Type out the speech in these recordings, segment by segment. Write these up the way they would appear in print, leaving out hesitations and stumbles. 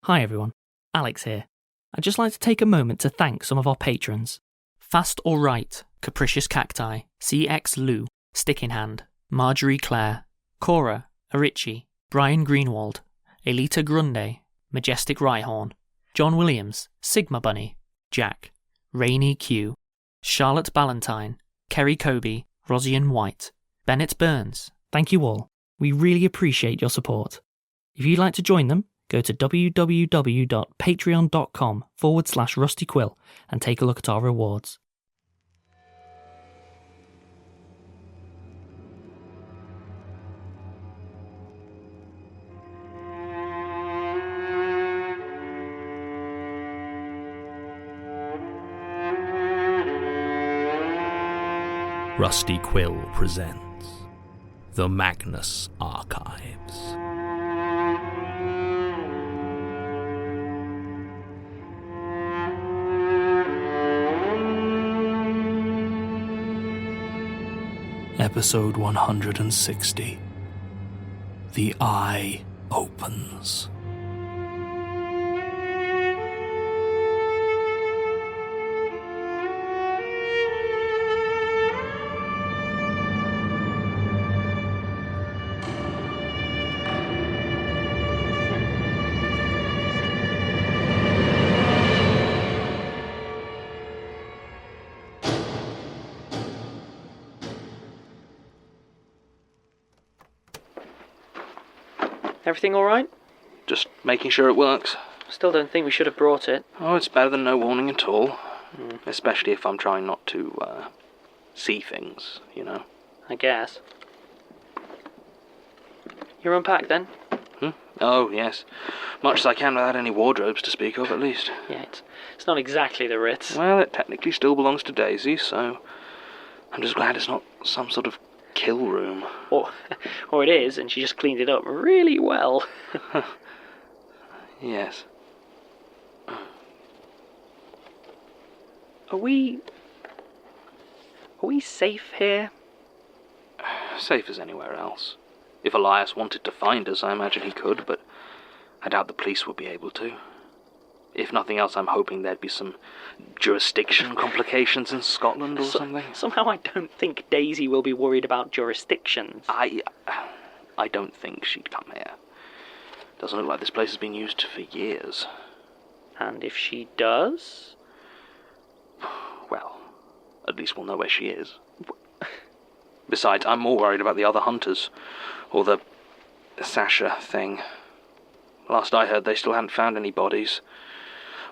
Hi everyone, Alex here. I'd just like to take a moment to thank some of our patrons. Fast or Right, Capricious Cacti, CX Lou, Stick in Hand, Marjorie Clare, Cora, Arichi, Brian Greenwald, Elita Grunde, Majestic Rhyhorn, John Williams, Sigma Bunny, Jack, Rainy Q, Charlotte Ballantyne, Kerry Kobe, Rosian White, Bennett Burns. Thank you all. We really appreciate your support. If you'd like to join them, go to www.patreon.com/rustyquill and take a look at our rewards. Rusty Quill presents The Magnus Archives. Episode 160. The Eye Opens. Everything alright? Just making sure it works. Still don't think we should have brought it. Oh, it's better than no warning at all. Especially if I'm trying not to, see things, you know. I guess. You're unpacked then? Oh, yes. Much as I can without any wardrobes to speak of, at least. Yeah, it's not exactly the Ritz. Well, it technically still belongs to Daisy, so I'm just glad it's not some sort of kill room. Or it is, and she just cleaned it up really well. Yes. Are we safe here? Safe as anywhere else. If Elias wanted to find us, I imagine he could, but I doubt the police would be able to. If nothing else, I'm hoping there'd be some jurisdiction complications in Scotland or something. Somehow I don't think Daisy will be worried about jurisdictions. I don't think she'd come here. Doesn't look like this place has been used for years. And if she does? Well, at least we'll know where she is. Besides, I'm more worried about the other hunters, or the Sasha thing. Last I heard, they still hadn't found any bodies.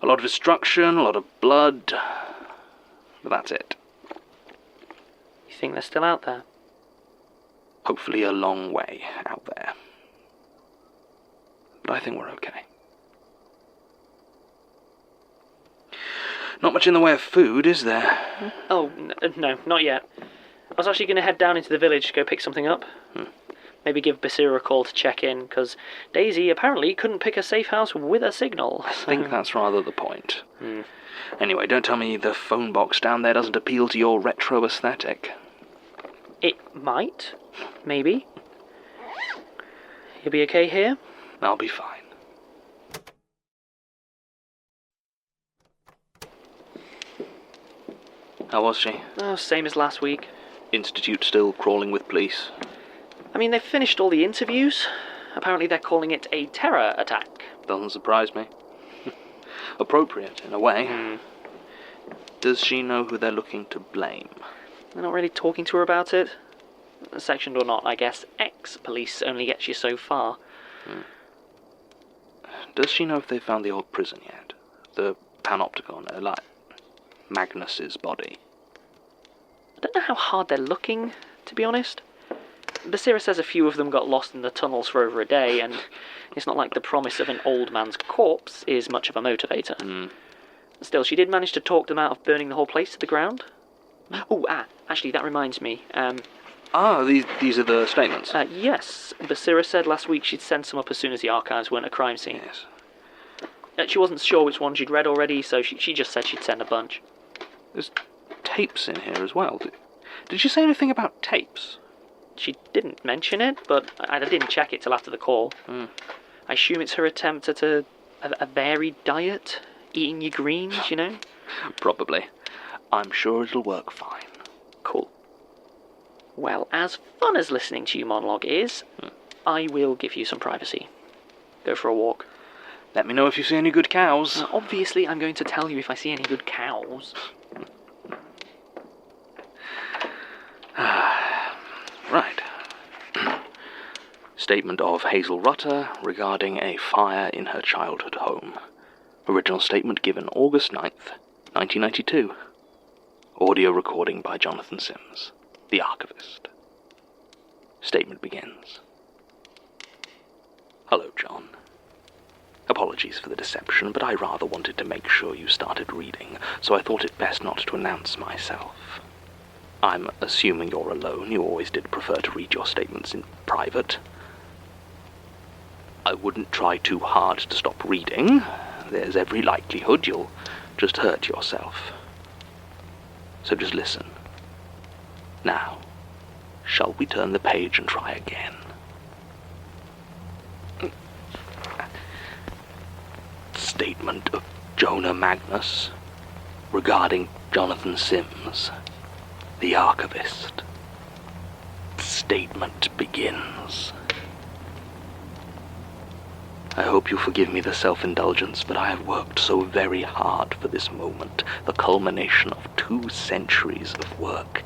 A lot of destruction, a lot of blood, but that's it. You think they're still out there? Hopefully a long way out there. But I think we're okay. Not much in the way of food, is there? Oh, no, not yet. I was actually going to head down into the village to go pick something up. Maybe give Basira a call to check in, because Daisy apparently couldn't pick a safe house with a signal. I think that's rather the point. Anyway, don't tell me the phone box down there doesn't appeal to your retro aesthetic. It might. Maybe. You'll be okay here? I'll be fine. How was she? Oh, same as last week. Institute still crawling with police? I mean, they've finished all the interviews. Apparently they're calling it a terror attack. Doesn't surprise me. Appropriate, in a way. Does she know who they're looking to blame? They're not really talking to her about it. Sectioned or not, I guess ex-police only gets you so far. Does she know if they found the old prison yet? The panopticon, like Magnus's body? I don't know how hard they're looking, to be honest. Basira says a few of them got lost in the tunnels for over a day, and it's not like the promise of an old man's corpse is much of a motivator. Still, she did manage to talk them out of burning the whole place to the ground. Actually, that reminds me. These are the statements? Yes. Basira said last week she'd send some up as soon as the archives weren't a crime scene. Yes. She wasn't sure which one she'd read already, so she just said she'd send a bunch. There's tapes in here as well. Did she say anything about tapes? She didn't mention it, but I didn't check it till after the call. I assume it's her attempt at a a varied diet? Eating your greens, you know? Probably. I'm sure it'll work fine. Cool. Well, as fun as listening to you monologue is, I will give you some privacy. Go for a walk. Let me know if you see any good cows. Now, obviously, I'm going to tell you if I see any good cows. Right. Statement of Hazel Rutter regarding a fire in her childhood home. Original statement given August 9th, 1992. Audio recording by Jonathan Sims, the Archivist. Statement begins. Hello, John. Apologies for the deception, but I rather wanted to make sure you started reading, so I thought it best not to announce myself. I'm assuming you're alone. You always did prefer to read your statements in private. I wouldn't try too hard to stop reading. There's every likelihood you'll just hurt yourself. So just listen. Now, shall we turn the page and try again? Statement of Jonah Magnus regarding Jonathan Sims, the Archivist. Statement begins. I hope you forgive me the self-indulgence, but I have worked so very hard for this moment, the culmination of 2 centuries of work.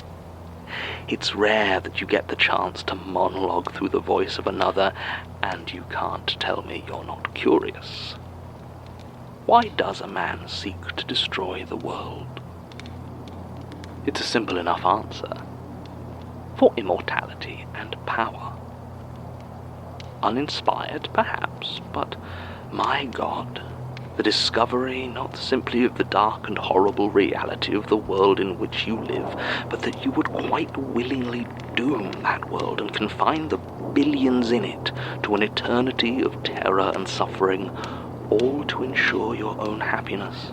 It's rare that you get the chance to monologue through the voice of another, and you can't tell me you're not curious. Why does a man seek to destroy the world? It's a simple enough answer. For immortality and power. Uninspired, perhaps, but my God, the discovery not simply of the dark and horrible reality of the world in which you live, but that you would quite willingly doom that world and confine the billions in it to an eternity of terror and suffering, all to ensure your own happiness,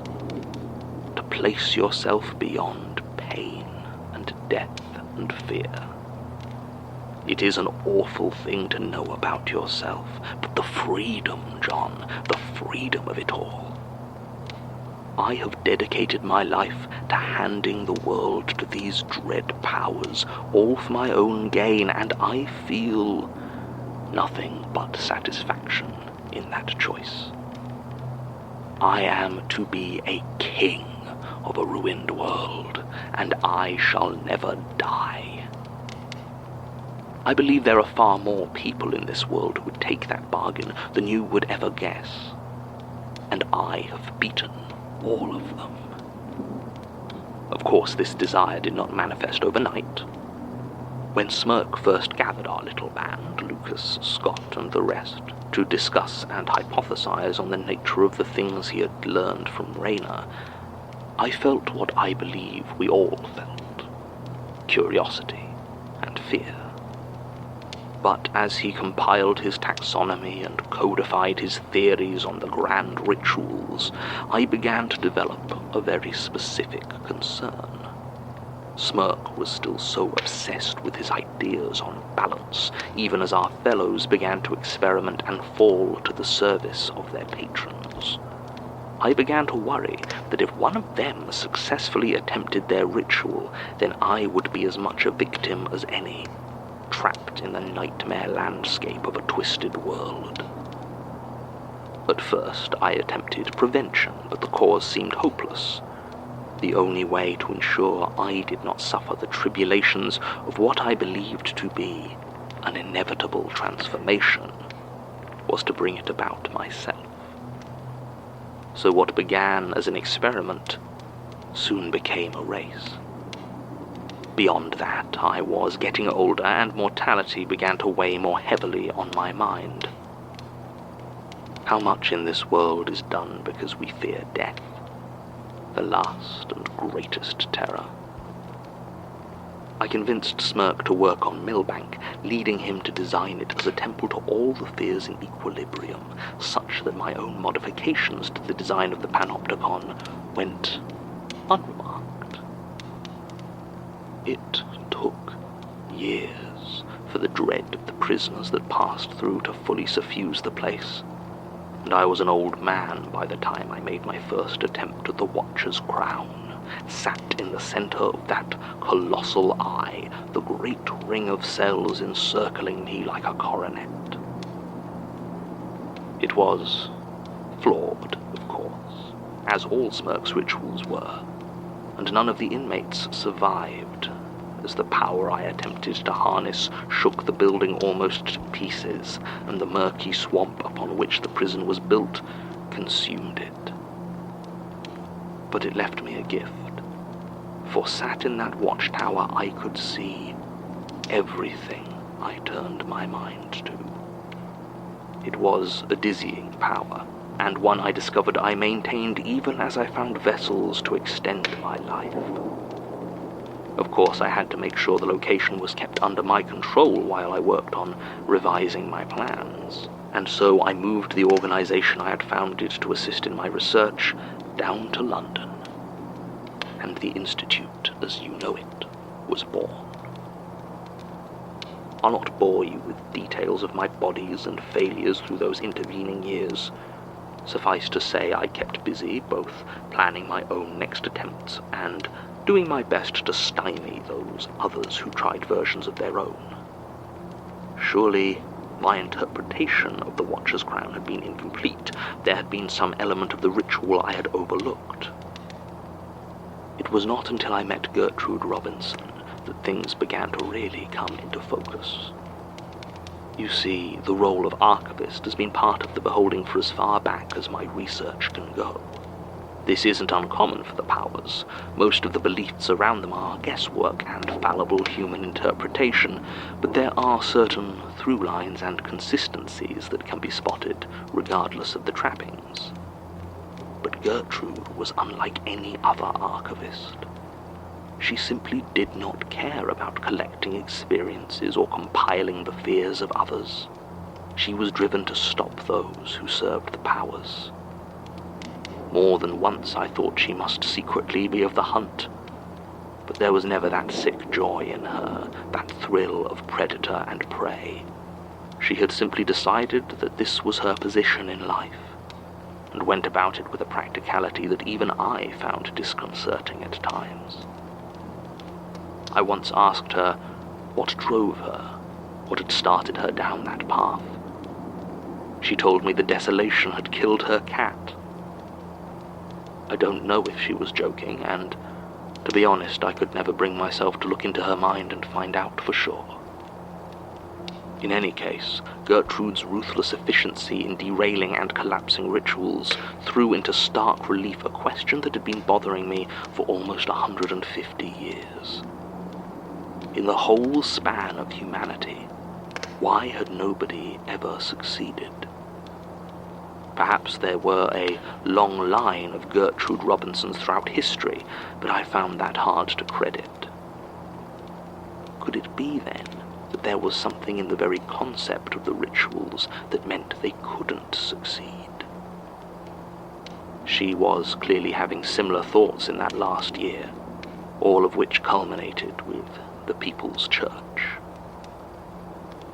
to place yourself beyond pain and death and fear. It is an awful thing to know about yourself, but the freedom, John, the freedom of it all. I have dedicated my life to handing the world to these dread powers, all for my own gain, and I feel nothing but satisfaction in that choice. I am to be a king of a ruined world, and I shall never die. I believe there are far more people in this world who would take that bargain than you would ever guess. And I have beaten all of them. Of course, this desire did not manifest overnight. When Smirk first gathered our little band, Lucas, Scott, and the rest, to discuss and hypothesize on the nature of the things he had learned from Rayner, I felt what I believe we all felt. Curiosity and fear. But as he compiled his taxonomy and codified his theories on the grand rituals, I began to develop a very specific concern. Smirk was still so obsessed with his ideas on balance, even as our fellows began to experiment and fall to the service of their patrons. I began to worry that if one of them successfully attempted their ritual, then I would be as much a victim as any, trapped in the nightmare landscape of a twisted world. At first, I attempted prevention, but the cause seemed hopeless. The only way to ensure I did not suffer the tribulations of what I believed to be an inevitable transformation was to bring it about myself. So what began as an experiment soon became a race. Beyond that, I was getting older, and mortality began to weigh more heavily on my mind. How much in this world is done because we fear death, the last and greatest terror? I convinced Smirk to work on Millbank, leading him to design it as a temple to all the fears in equilibrium, such that my own modifications to the design of the Panopticon went unremarked. It took years for the dread of the prisoners that passed through to fully suffuse the place. and I was an old man by the time I made my first attempt at the Watcher's crown, sat in the center of that colossal eye, the great ring of cells encircling me like a coronet. It was flawed, of course, as all Smirk's rituals were, and none of the inmates survived, as the power I attempted to harness shook the building almost to pieces, and the murky swamp upon which the prison was built consumed it. But it left me a gift, for sat in that watchtower I could see everything I turned my mind to. It was a dizzying power, and one I discovered I maintained even as I found vessels to extend my life. Of course, I had to make sure the location was kept under my control while I worked on revising my plans, and so I moved the organization I had founded to assist in my research down to London. And the Institute, as you know it, was born. I'll not bore you with details of my bodies and failures through those intervening years. Suffice to say, I kept busy, both planning my own next attempts and doing my best to stymie those others who tried versions of their own. Surely, my interpretation of the Watcher's crown had been incomplete. There had been some element of the ritual I had overlooked. It was not until I met Gertrude Robinson that things began to really come into focus. You see, the role of Archivist has been part of the Beholding for as far back as my research can go. This isn't uncommon for the powers. Most of the beliefs around them are guesswork and fallible human interpretation, but there are certain through lines and consistencies that can be spotted regardless of the trappings. But Gertrude was unlike any other Archivist. She simply did not care about collecting experiences or compiling the fears of others. She was driven to stop those who served the powers. More than once I thought she must secretly be of the hunt, but there was never that sick joy in her, that thrill of predator and prey. She had simply decided that this was her position in life, and went about it with a practicality that even I found disconcerting at times. I once asked her what drove her, what had started her down that path. She told me the desolation had killed her cat. I don't know if she was joking, and, to be honest, I could never bring myself to look into her mind and find out for sure. In any case, Gertrude's ruthless efficiency in derailing and collapsing rituals threw into stark relief a question that had been bothering me for almost 150 years. In the whole span of humanity, why had nobody ever succeeded? Perhaps there were a long line of Gertrude Robinsons throughout history, but I found that hard to credit. Could it be, then, that there was something in the very concept of the rituals that meant they couldn't succeed? She was clearly having similar thoughts in that last year, all of which culminated with the People's Church.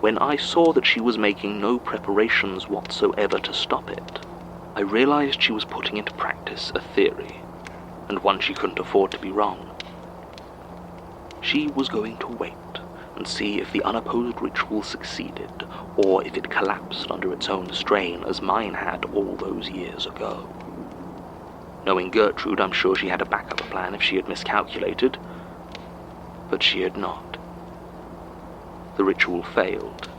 When I saw that she was making no preparations whatsoever to stop it, I realized she was putting into practice a theory, and one she couldn't afford to be wrong. She was going to wait and see if the unopposed ritual succeeded, or if it collapsed under its own strain as mine had all those years ago. Knowing Gertrude, I'm sure she had a backup plan if she had miscalculated, but she had not. The ritual failed,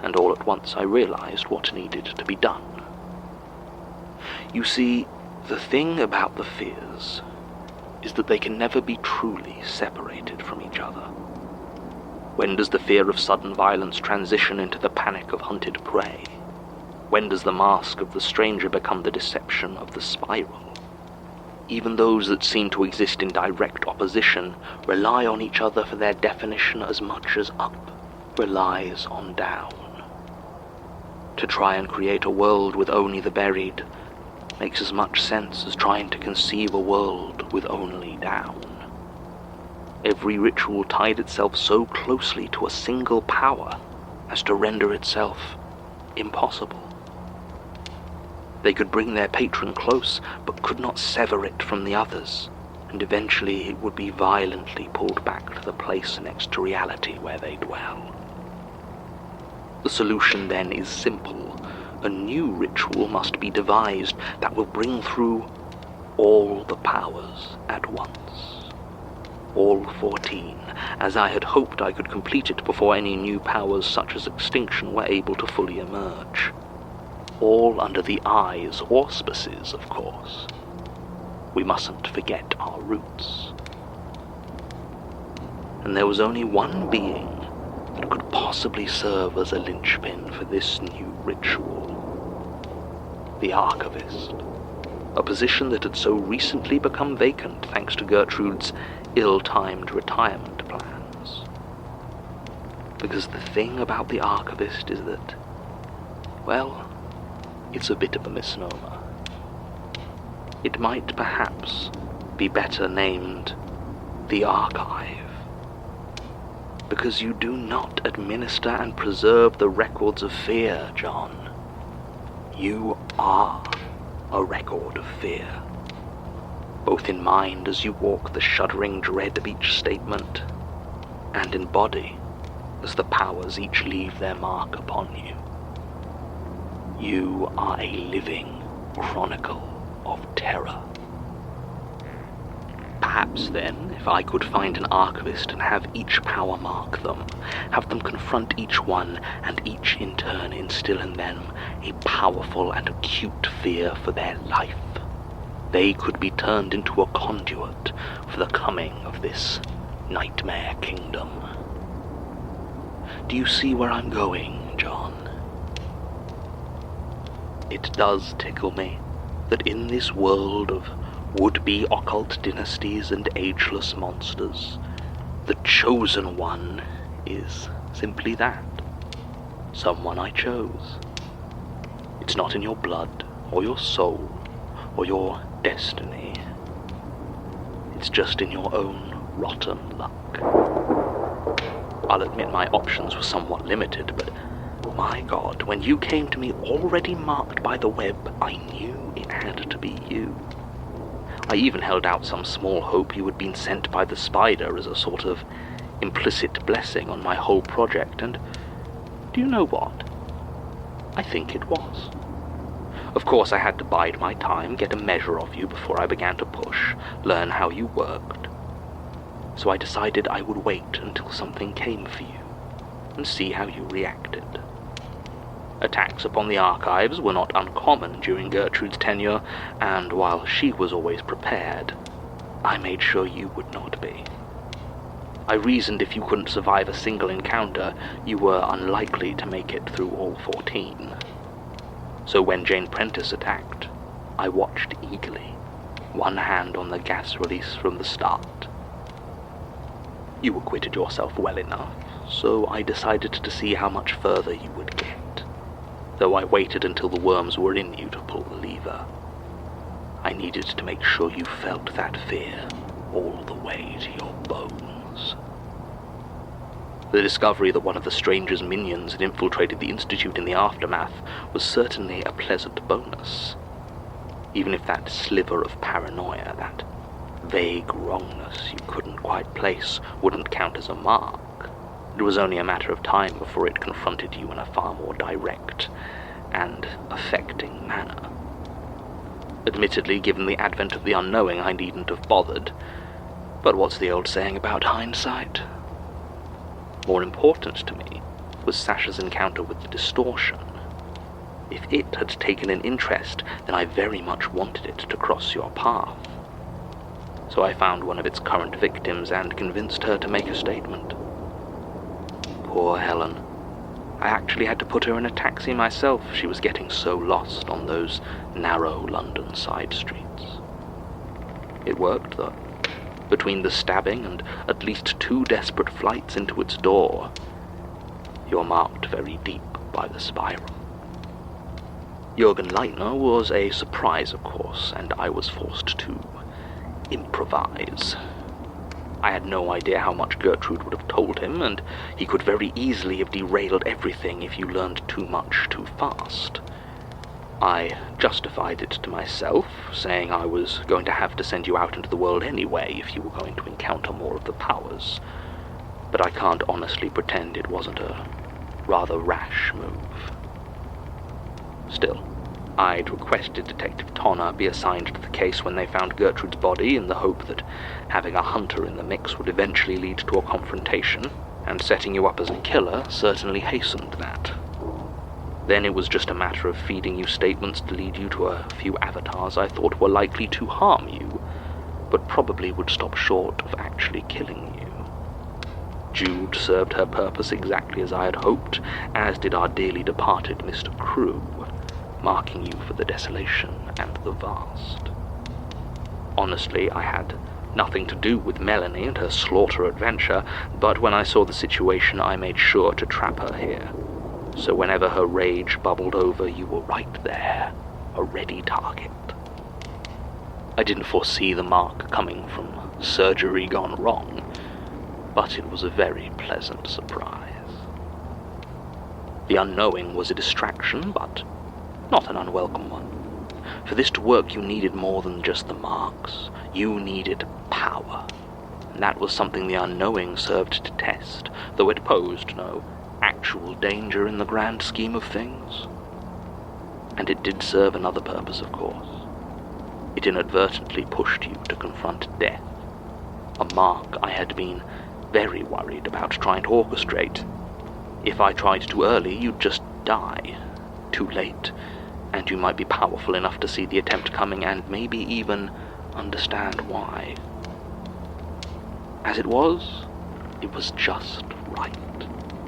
and all at once I realized what needed to be done. You see, the thing about the fears is that they can never be truly separated from each other. When does the fear of sudden violence transition into the panic of hunted prey? When does the mask of the stranger become the deception of the spiral? Even those that seem to exist in direct opposition rely on each other for their definition as much as up relies on down. To try and create a world with only the buried makes as much sense as trying to conceive a world with only down. Every ritual tied itself so closely to a single power as to render itself impossible. They could bring their patron close, but could not sever it from the others, and eventually it would be violently pulled back to the place next to reality where they dwell. The solution then is simple. A new ritual must be devised that will bring through all the powers at once. All 14, as I had hoped I could complete it before any new powers such as extinction were able to fully emerge. All under the Eye's auspices, of course. We mustn't forget our roots. And there was only one being that could possibly serve as a linchpin for this new ritual. The Archivist, a position that had so recently become vacant thanks to Gertrude's ill-timed retirement plans. Because the thing about the Archivist is that, well, it's a bit of a misnomer. It might perhaps be better named the Archive. Because you do not administer and preserve the records of fear, John. You are a record of fear. Both in mind as you walk the shuddering dread of each statement, and in body as the powers each leave their mark upon you. You are a living chronicle of terror. Perhaps then, if I could find an Archivist and have each power mark them, have them confront each one, and each in turn instill in them a powerful and acute fear for their life, they could be turned into a conduit for the coming of this nightmare kingdom. Do you see where I'm going, John? It does tickle me that in this world of would-be occult dynasties and ageless monsters, the chosen one is simply that. Someone I chose. It's not in your blood, or your soul, or your destiny. It's just in your own rotten luck. I'll admit my options were somewhat limited, but my God, when you came to me already marked by the web, I knew it had to be you. I even held out some small hope you had been sent by the spider as a sort of implicit blessing on my whole project, and do you know what? I think it was. Of course, I had to bide my time, get a measure of you before I began to push, learn how you worked. So I decided I would wait until something came for you, and see how you reacted. Attacks upon the archives were not uncommon during Gertrude's tenure, and while she was always prepared, I made sure you would not be. I reasoned if you couldn't survive a single encounter, you were unlikely to make it through all 14. So when Jane Prentice attacked, I watched eagerly, one hand on the gas release from the start. You acquitted yourself well enough, so I decided to see how much further you would get, though I waited until the worms were in you to pull the lever. I needed to make sure you felt that fear all the way to your bones. The discovery that one of the stranger's minions had infiltrated the Institute in the aftermath was certainly a pleasant bonus, even if that sliver of paranoia, that vague wrongness you couldn't quite place, wouldn't count as a mark. It was only a matter of time before it confronted you in a far more direct and affecting manner. Admittedly, given the advent of the unknowing, I needn't have bothered, but what's the old saying about hindsight? More important to me was Sasha's encounter with the distortion. If it had taken an interest, then I very much wanted it to cross your path. So I found one of its current victims and convinced her to make a statement. Poor Helen. I actually had to put her in a taxi myself. She was getting so lost on those narrow London side streets. It worked, though. Between the stabbing and at least 2 desperate flights into its door, you're marked very deep by the spiral. Jürgen Leitner was a surprise, of course, and I was forced to improvise. I had no idea how much Gertrude would have told him, and he could very easily have derailed everything if you learned too much too fast. I justified it to myself, saying I was going to have to send you out into the world anyway if you were going to encounter more of the powers. But I can't honestly pretend it wasn't a rather rash move. Still, I'd requested Detective Tonner be assigned to the case when they found Gertrude's body in the hope that having a hunter in the mix would eventually lead to a confrontation, and setting you up as a killer certainly hastened that. Then it was just a matter of feeding you statements to lead you to a few avatars I thought were likely to harm you, but probably would stop short of actually killing you. Jude served her purpose exactly as I had hoped, as did our dearly departed Mr. Crew, marking you for the desolation and the vast. Honestly, I had nothing to do with Melanie and her slaughter adventure, but when I saw the situation, I made sure to trap her here. So whenever her rage bubbled over, you were right there, a ready target. I didn't foresee the mark coming from surgery gone wrong, but it was a very pleasant surprise. The unknowing was a distraction, but not an unwelcome one. For this to work, you needed more than just the marks. You needed power. And that was something the unknowing served to test, though it posed no actual danger in the grand scheme of things. And it did serve another purpose, of course. It inadvertently pushed you to confront death, a mark I had been very worried about trying to orchestrate. If I tried too early, you'd just die. Too late, and you might be powerful enough to see the attempt coming and maybe even understand why. As it was just right.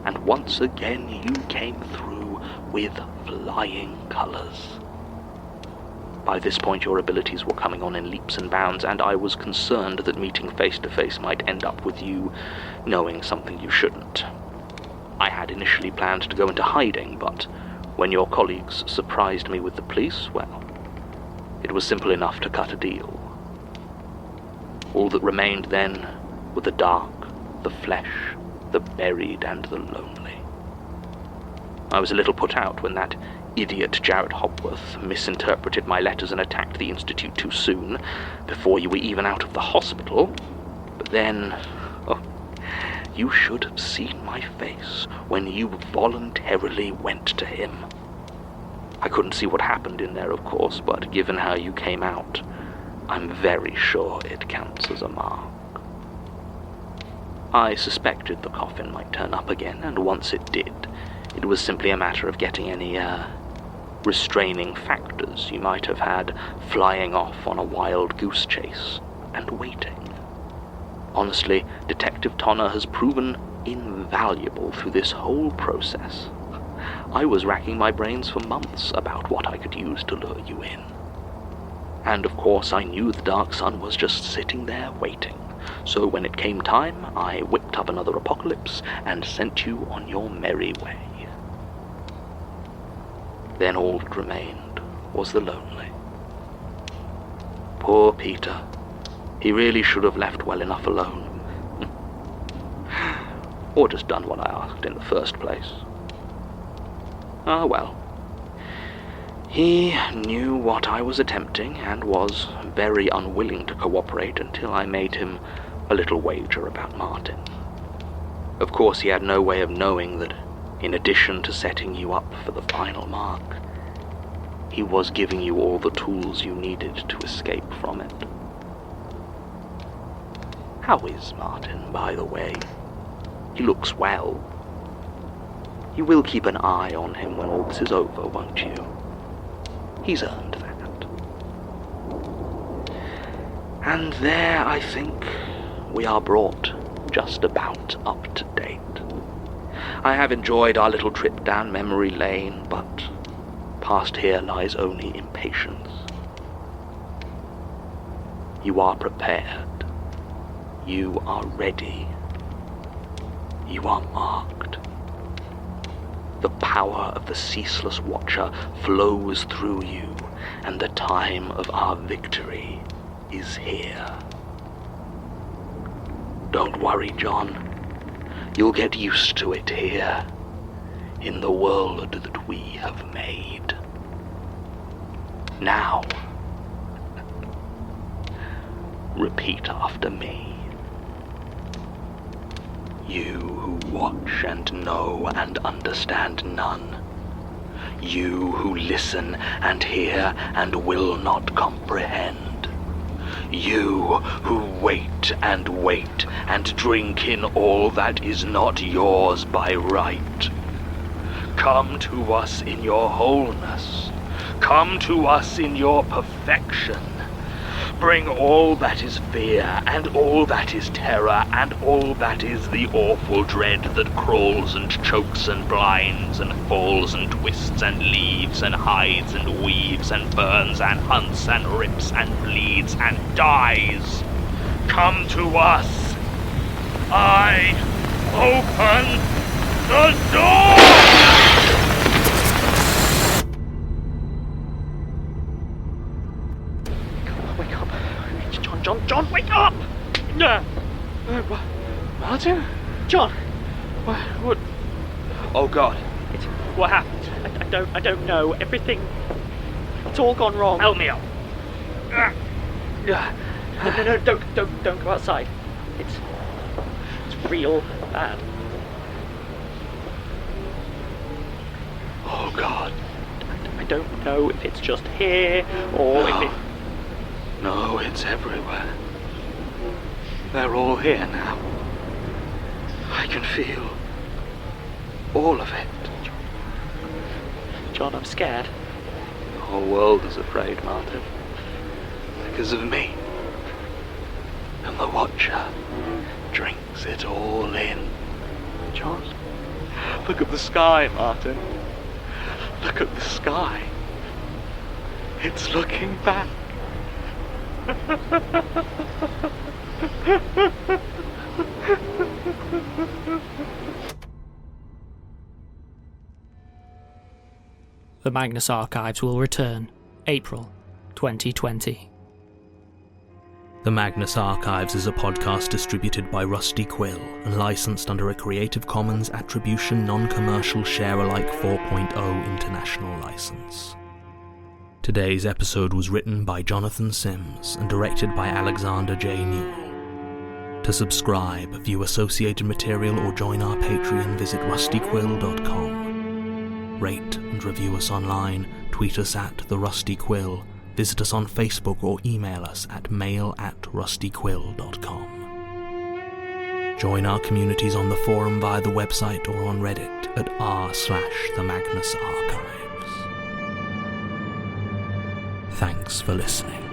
And once again you came through with flying colors. By this point your abilities were coming on in leaps and bounds, and I was concerned that meeting face to face might end up with you knowing something you shouldn't. I had initially planned to go into hiding, but when your colleagues surprised me with the police, well, it was simple enough to cut a deal. All that remained then were the dark, the flesh, the buried, and the lonely. I was a little put out when that idiot Jarrett Hopworth misinterpreted my letters and attacked the Institute too soon, before you were even out of the hospital. But then, you should have seen my face when you voluntarily went to him. I couldn't see what happened in there, of course, but given how you came out, I'm very sure it counts as a mark. I suspected the coffin might turn up again, and once it did, it was simply a matter of getting any, restraining factors you might have had flying off on a wild goose chase, and waiting. Honestly, Detective Tonner has proven invaluable through this whole process. I was racking my brains for months about what I could use to lure you in. And of course I knew the Dark Sun was just sitting there waiting. So when it came time, I whipped up another apocalypse and sent you on your merry way. Then all that remained was the lonely. Poor Peter. He really should have left well enough alone. Or just done what I asked in the first place. Ah, well. He knew what I was attempting and was very unwilling to cooperate until I made him a little wager about Martin. Of course, he had no way of knowing that, in addition to setting you up for the final mark, he was giving you all the tools you needed to escape from it. How is Martin, by the way? He looks well. You will keep an eye on him when all this is over, won't you? He's earned that. And there, I think, we are brought just about up to date. I have enjoyed our little trip down memory lane, but past here lies only impatience. You are prepared. You are ready. You are marked. The power of the ceaseless watcher flows through you, and the time of our victory is here. Don't worry, John. You'll get used to it here, in the world that we have made. Now, repeat after me. You who watch and know and understand none. You who listen and hear and will not comprehend. You who wait and drink in all that is not yours by right. Come to us in your wholeness. Come to us in your perfection. Bring all that is fear, and all that is terror, and all that is the awful dread that crawls and chokes and blinds and falls and twists and leaves and hides and weaves and burns and hunts and rips and bleeds and dies. Come to us. I open the door! John, wake up! Martin? John! What? Oh, God. What happened? I don't know. Everything... It's all gone wrong. Help me up. No, don't go outside. It's real bad. Oh, God. I don't know if it's just here, or if it... No, it's everywhere. They're all here now. I can feel all of it. John, I'm scared. The whole world is afraid, Martin. Because of me. And the Watcher drinks it all in. John? Look at the sky, Martin. Look at the sky. It's looking back. The Magnus Archives will return, April 2020. The Magnus Archives is a podcast distributed by Rusty Quill and licensed under a Creative Commons Attribution Non-Commercial Share-alike 4.0 International License. Today's episode was written by Jonathan Sims and directed by Alexander J. Newall. To subscribe, view associated material or join our Patreon, visit rustyquill.com. Rate and review us online, tweet us at The Rusty Quill, visit us on Facebook or email us at mail@rustyquill.com. Join our communities on the forum via the website or on Reddit at r/The Magnus Archives. Thanks for listening.